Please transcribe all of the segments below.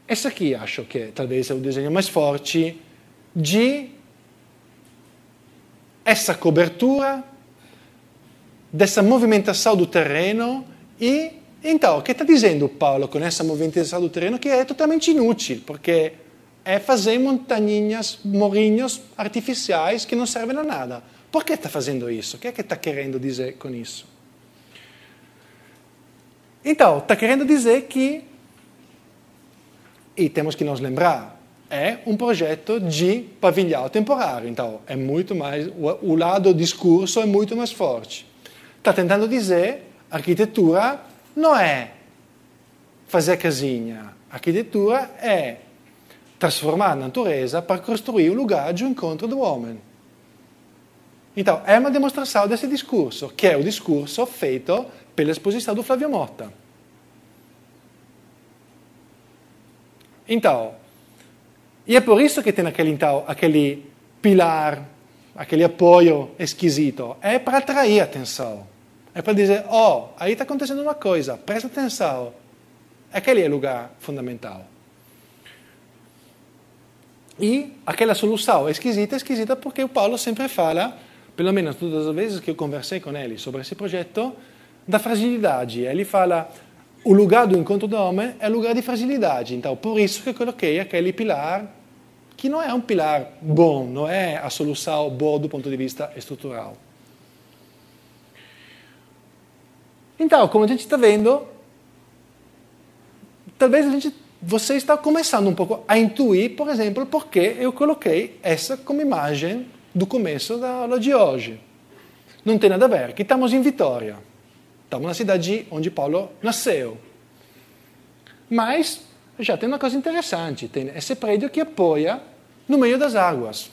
esse aqui acho que talvez é o desenho mais forte de essa cobertura, dessa movimentação do terreno e, então, o que está dizendo Paulo com essa movimentação do terreno? Que é totalmente inútil, porque é fazer montaninhas, morrinhos artificiais que não servem a nada. Por que está fazendo isso? O que é que está querendo dizer com isso? Então, está querendo dizer que, e temos que nos lembrar, é um projeto de pavilhão temporário. Então, é muito mais, o lado do discurso é muito mais forte. Está tentando dizer, arquitetura não é fazer casinha. Arquitetura é trasformar a natureza para costruir o lugar de encontro do homem. Então, é uma demonstração desse discurso, que é o discurso feito pela exposição do Flávio Motta. Então, e é por isso que tem aquele pilar, aquele apoio esquisito. É para atrair atenção. É para dizer, aí está acontecendo uma coisa, presta atenção. Aquele é o lugar fundamental. E aquela solução é esquisita porque o Paulo sempre fala, pelo menos todas as vezes que eu conversei com ele sobre esse projeto, da fragilidade. Ele fala, o lugar do encontro do homem é lugar de fragilidade. Então, por isso que eu coloquei aquele pilar, que não é um pilar bom, não é a solução boa do ponto de vista estrutural. Então, como a gente está vendo, talvez você está começando um pouco a intuir, por exemplo, porque eu coloquei essa como imagem do começo da aula de hoje. Não tem nada a ver, que estamos em Vitória. Estamos na cidade onde Paulo nasceu. Mas já tem uma coisa interessante, tem esse prédio que apoia no meio das águas.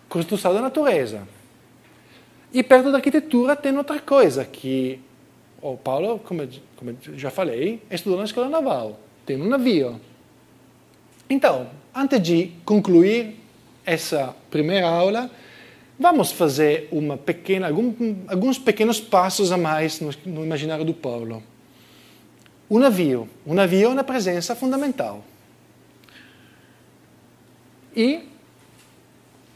Construção da natureza. E perto da arquitetura tem outra coisa, que o Paulo, como já falei, estudou na escola naval. Tem um navio. Então, antes de concluir essa primeira aula, vamos fazer alguns pequenos passos a mais no imaginário do Paulo. O navio é uma presença fundamental. E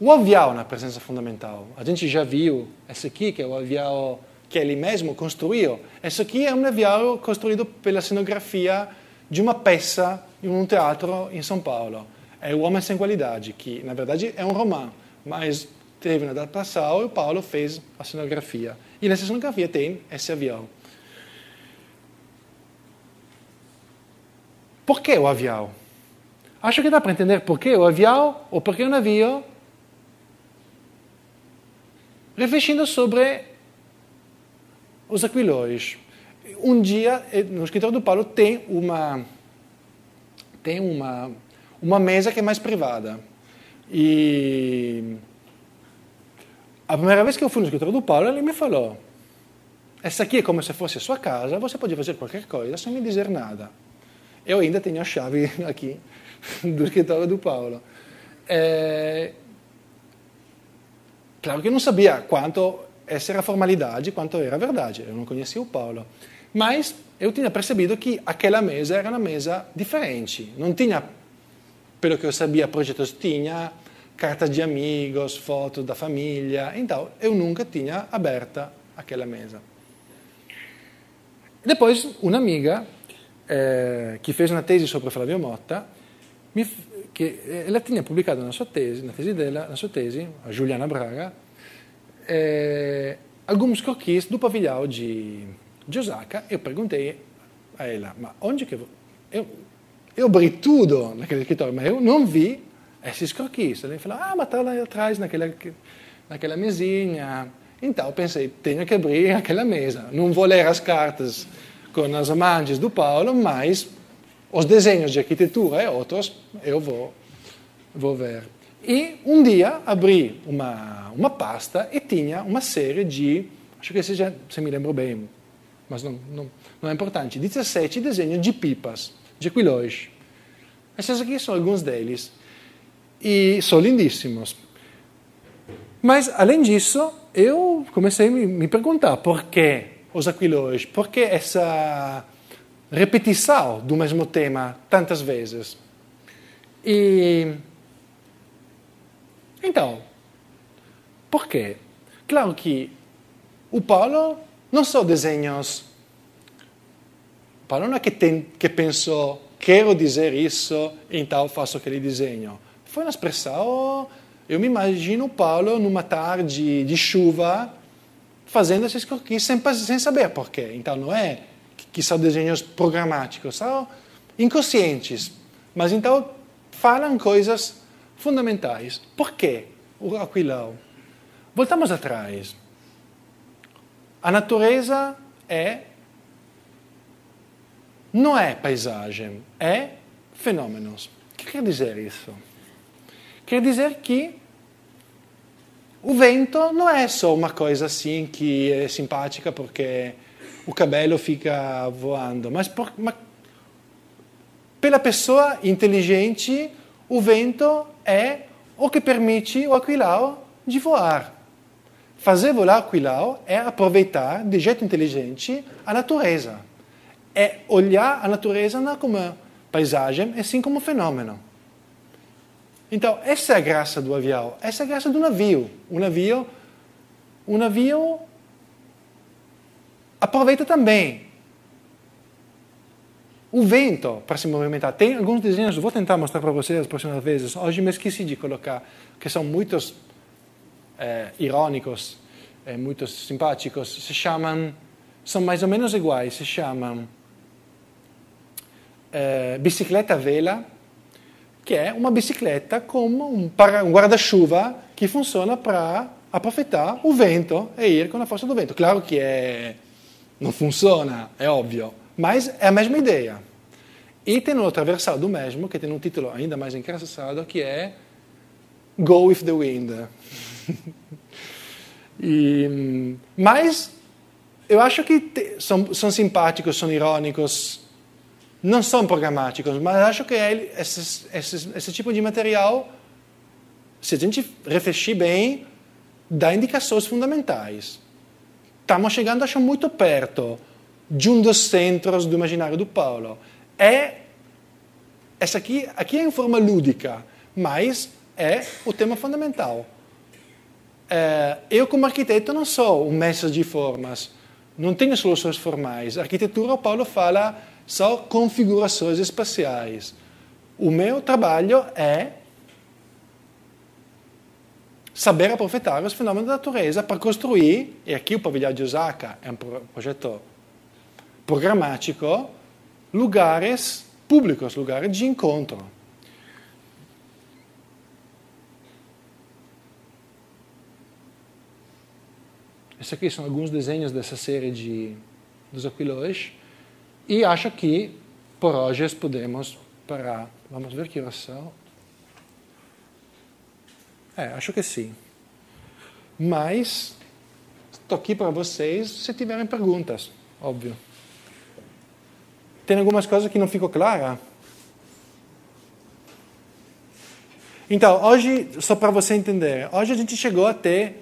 o avião é uma presença fundamental. A gente já viu esse aqui, que é o avião que ele mesmo construiu. Esse aqui é um avião construído pela cenografia de uma peça em um teatro em São Paulo. É O Homem Sem Qualidade, que na verdade é um romance, mas teve uma adaptação e o Paulo fez a cenografia. E nessa cenografia tem esse avião. Por que o avião? Acho que dá para entender por que o avião ou por que o navio, refletindo sobre os aquilões. Um dia, no escritório do Paulo, tem uma mesa que é mais privada. E a primeira vez que eu fui no escritório do Paulo, ele me falou, essa aqui é como se fosse a sua casa, você pode fazer qualquer coisa sem me dizer nada. Eu ainda tenho a chave aqui do escritório do Paulo. Claro que eu não sabia quanto essa era formalidade, quanto era verdade. Eu não conhecia o Paulo. Mas eu tinha percebido que aquela mesa era uma mesa diferente. Não tinha, pelo que eu sabia, projetos, tinha cartas de amigos, fotos da família. Então, eu nunca tinha aberta aquela mesa. Depois, uma amiga que fez uma tesi sobre Flávio Motta, ela tinha pubblicado na sua tesi, a Juliana Braga, alguns croquis do pavilhão de Osaka. Eu perguntei a ela, ma onde que eu abri tudo naquele escritório, mas eu não vi esses croquis. Ela falou, mas está lá atrás, naquela mesinha. Então eu pensei, tenho que abrir aquela mesa. Não vou ler as cartas com as amantes do Paulo, mas os desenhos de arquitetura e outros eu vou ver. E um dia abri uma pasta e tinha uma série de, acho que se me lembro bem, mas não é importante, 17 desenhos de pipas, de aquilões. Esses aqui são alguns deles. E são lindíssimos. Mas, além disso, eu comecei a me perguntar por que os aquilões, por que essa repetição do mesmo tema tantas vezes. E então, por quê? Claro que o Paulo não são desenhos. O Paulo não é que pensou, quero dizer isso, então faço aquele desenho. Foi uma expressão. Eu me imagino o Paulo numa tarde de chuva fazendo esses croquis sem saber porquê. Então não é que são desenhos programáticos, são inconscientes. Mas então falam coisas fundamentais. Por quê o aquilão? Voltamos atrás. A natureza não é paisagem, é fenômenos. O que quer dizer isso? Quer dizer que o vento não é só uma coisa assim que é simpática porque o cabelo fica voando, mas pela pessoa inteligente, o vento é o que permite o aquilão de voar. Fazer voar o aquilão é aproveitar de jeito inteligente a natureza. É olhar a natureza não como paisagem, e sim como fenômeno. Então, essa é a graça do avião, essa é a graça do navio. O navio aproveita também o vento para se movimentar. Tem alguns desenhos, vou tentar mostrar para vocês as próximas vezes. Hoje me esqueci de colocar, que são muitos irônicos, muito simpáticos. São mais ou menos iguais, se chamam bicicleta a vela, que é uma bicicleta como um guarda-chuva que funciona para aproveitar o vento e ir com a força do vento. Claro que não funciona, é óbvio, mas é a mesma ideia. E tem outra versão do mesmo, que tem um título ainda mais engraçado, que é Go with the Wind. Mas eu acho que são simpáticos, são irônicos, não são programáticos, mas acho que esse tipo de material, se a gente refletir bem, dá indicações fundamentais. Estamos chegando, acho, muito perto de um dos centros do imaginário do Paulo. Essa aqui é em forma lúdica, mas é o tema fundamental. Eu, como arquiteto, não sou um mestre de formas, não tenho soluções formais. A arquitetura, o Paulo fala, são configurações espaciais. O meu trabalho é saber aproveitar os fenômenos da natureza para construir, e aqui o pavilhão de Osaka é um projeto programático, lugares públicos, lugares de encontro. Esses aqui são alguns desenhos dessa série dos aquilões. E acho que por hoje podemos parar. Vamos ver que horas são. Acho que sim. Mas estou aqui para vocês se tiverem perguntas, óbvio. Tem algumas coisas que não ficou clara? Então, hoje, só para você entender, hoje a gente chegou até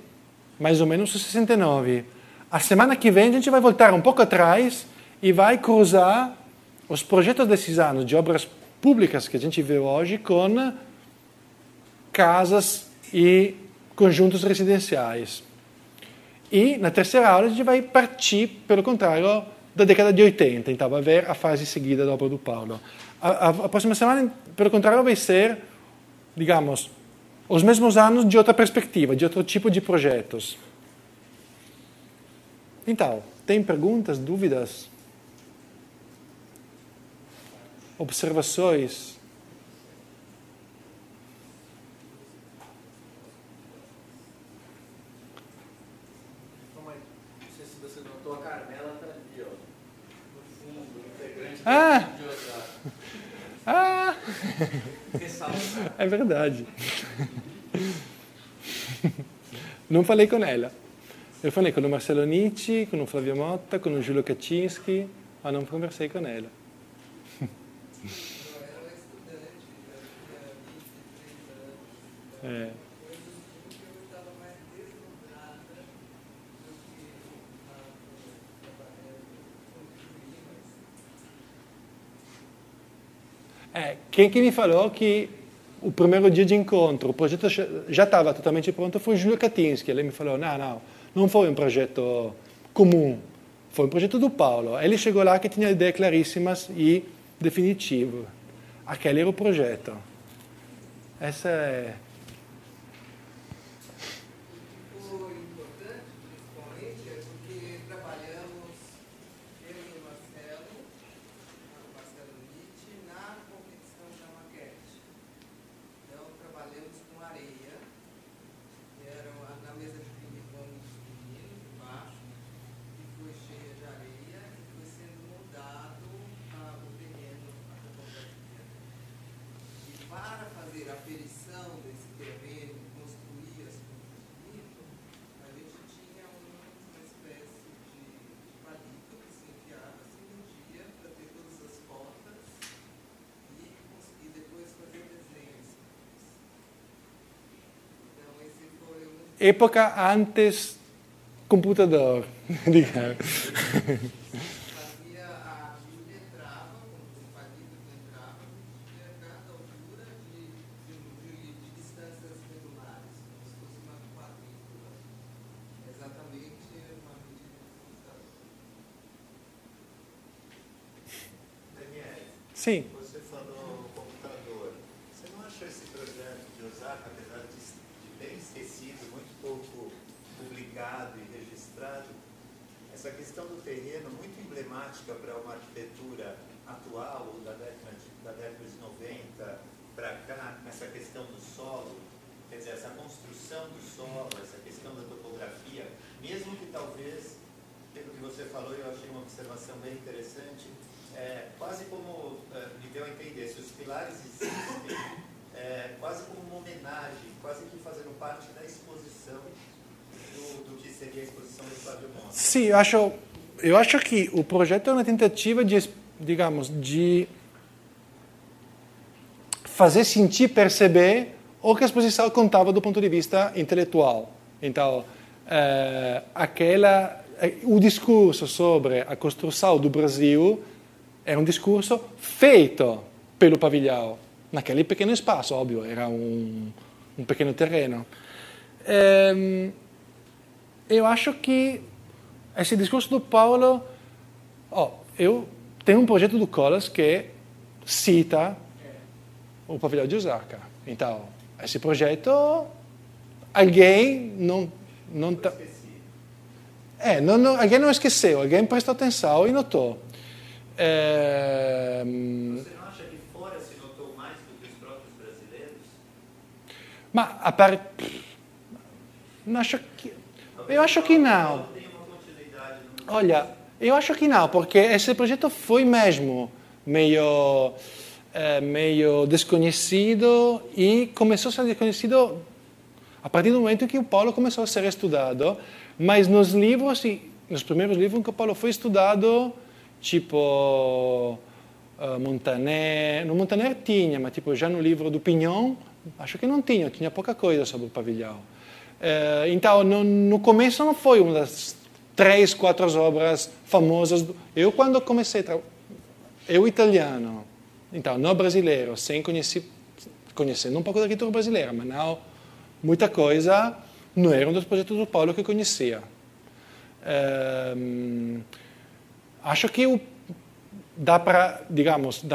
mais ou menos o 69. A semana que vem a gente vai voltar um pouco atrás e vai cruzar os projetos desses anos de obras públicas que a gente vê hoje com casas e conjuntos residenciais. E na terceira aula a gente vai partir, pelo contrário, da década de 80. Então vai ver a fase seguida da obra do Paulo. A próxima semana, pelo contrário, vai ser, digamos, os mesmos anos de outra perspectiva, de outro tipo de projetos. Então, tem perguntas, dúvidas? Observações? Não sei se você notou, a Carmela está ali, ó, no fundo, integrante Ah! de Osaka. Ah! Ressalta. É verdade. Não falei com ela. Eu falei com o Marcelo Nietzsche, com o Flávio Motta, com o Giulio Kaczynski, mas não conversei com ela. É. Quem que me falou que o primeiro dia de encontro, o projeto já estava totalmente pronto, foi Giulio Katinski. Ele me falou, não foi um projeto comum, foi um projeto do Paulo. Ele chegou lá que tinha ideias claríssimas e definitivas. Aquele era o projeto. Essa é... Época antes computador, digamos. Sim. Você falou computador. Você não achou esse projeto de Osaka, apesar de bem esquecido, muito pouco publicado e registrado, essa questão do terreno muito emblemática para uma arquitetura atual, da década de 90 para cá, essa questão do solo, quer dizer, essa construção do solo, essa questão da topografia, mesmo que talvez, pelo que você falou, eu achei uma observação bem interessante, quase como me deu a entender, se os pilares existem, quase como uma homenagem, quase que fazendo parte da exposição do que seria a exposição do Flávio Monte. Sim, eu acho que o projeto é uma tentativa de, digamos, de fazer sentir, perceber o que a exposição contava do ponto de vista intelectual. Então, o discurso sobre a construção do Brasil era um discurso feito pelo pavilhão, naquele pequeno espaço, óbvio, era um pequeno terreno. Eu acho que esse discurso do Paulo... eu tenho um projeto do Collas que cita o pavilhão de Osaka. Então, esse projeto, alguém alguém não esqueceu, alguém prestou atenção e notou. Você não acha que fora se notou mais do que os próprios brasileiros? Eu acho que não. Olha, eu acho que não, porque esse projeto foi mesmo meio desconhecido e começou a ser desconhecido a partir do momento em que o Paulo começou a ser estudado, mas nos primeiros livros que o Paulo foi estudado, tipo Montaner, no Montaner tinha, mas tipo, já no livro do Pignon, acho que não tinha pouca coisa sobre o pavilhão. Então, no começo não foi uma das 3, 4 obras famosas. Eu, quando comecei, eu italiano, então, não brasileiro, sem conhecendo um pouco da arquitetura brasileira, mas não muita coisa, não era um dos projetos do Paulo que eu conhecia. Acho que dá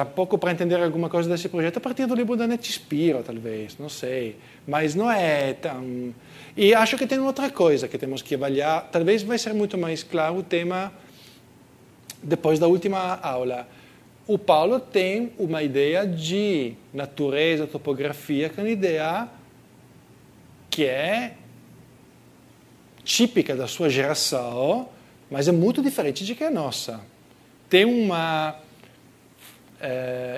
pouco para entender alguma coisa desse projeto a partir do livro da Annette Spiro, talvez, não sei. Mas não é tão... E acho que tem outra coisa que temos que avaliar, talvez vai ser muito mais claro o tema depois da última aula. O Paulo tem uma ideia de natureza, topografia, que é uma ideia que é típica da sua geração, mas é muito diferente de que a nossa. Tem uma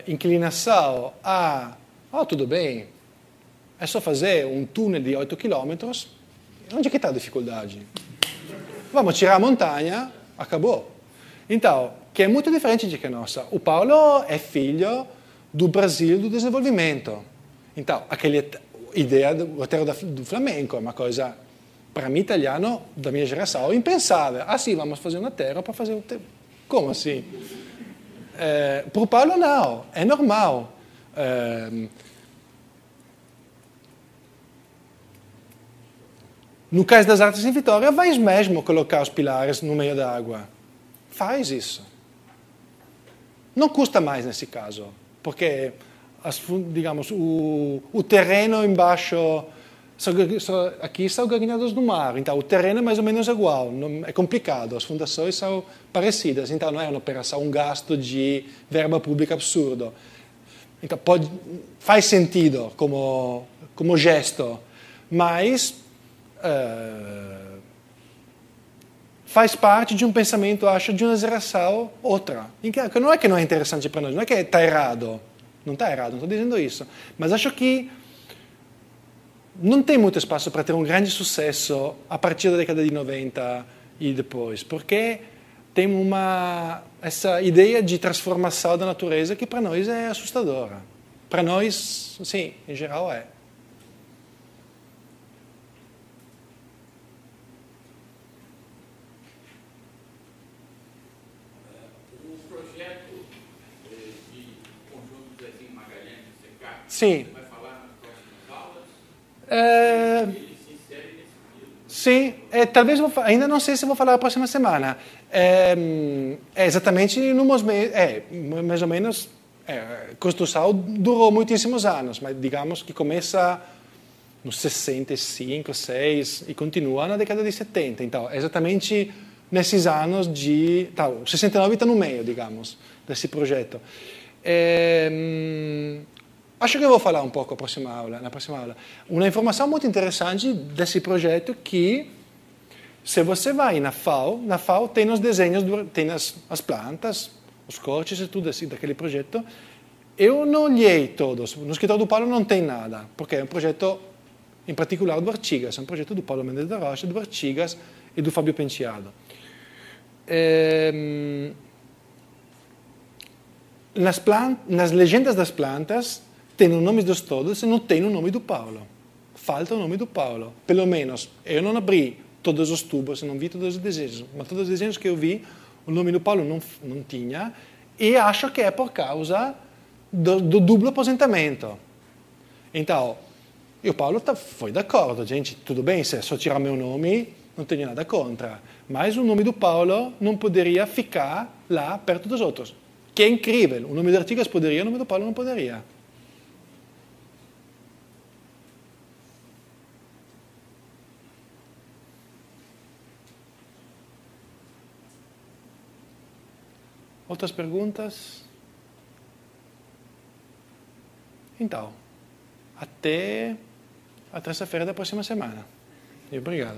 inclinação tudo bem, é só fazer um túnel de 8 km, onde é que está a dificuldade? Vamos tirar a montanha, acabou. Então, que é muito diferente de que a nossa. O Paulo é filho do Brasil do desenvolvimento. Então, aquela ideia do roteiro do flamenco é uma coisa, para mim, italiano, da minha geração, impensável. Sim, vamos fazer uma terra para fazer... Como assim? Para o Paulo, não. É normal. No caso das artes em Vitória, vais mesmo colocar os pilares no meio da água. Faz isso. Não custa mais nesse caso, porque, digamos, o terreno embaixo, aqui são Garganhadas do Mar, então o terreno é mais ou menos igual, é complicado, as fundações são parecidas, então não é uma operação, um gasto de verba pública absurdo. Então faz sentido como gesto, mas faz parte de um pensamento, acho, de uma geração outra. Que não é que não é interessante para nós, não é que está errado. Não está errado, não estou dizendo isso. Mas acho que não tem muito espaço para ter um grande sucesso a partir da década de 90 e depois, porque tem essa ideia de transformação da natureza que para nós é assustadora. Para nós, sim, em geral é. Sim. Vai falar nas próximas aulas? Ele se insere nesse livro. Sim, talvez ainda não sei se vou falar a próxima semana. É exatamente mais ou menos. A construção durou muitíssimos anos, mas digamos que começa nos 65, 6 e continua na década de 70. Então, exatamente nesses anos de. O 69 está no meio, digamos, desse projeto. Acho que eu vou falar um pouco na próxima aula. Uma informação muito interessante desse projeto que, se você vai na FAO tem os desenhos, tem as plantas, os cortes e tudo assim daquele projeto. Eu não olhei todos. No escritório do Paulo não tem nada, porque é um projeto, em particular, do Artigas. É um projeto do Paulo Mendes da Rocha, do Artigas e do Fábio Penteado. Nas legendas das plantas, tem o nome dos todos e não tem o nome do Paulo. Falta o nome do Paulo. Pelo menos, eu não abri todos os tubos, não vi todos os desenhos, mas todos os desenhos que eu vi, o nome do Paulo não tinha, e acho que é por causa do duplo aposentamento. Então, o Paulo foi d'accordo, gente, tudo bem, se é só tirar meu nome, não tenho nada contra, mas o nome do Paulo não poderia ficar lá perto dos outros. Que é incrível, o nome do Artigas poderia, o nome do Paulo não poderia. Outras perguntas? Então, até a terça-feira da próxima semana. E obrigado.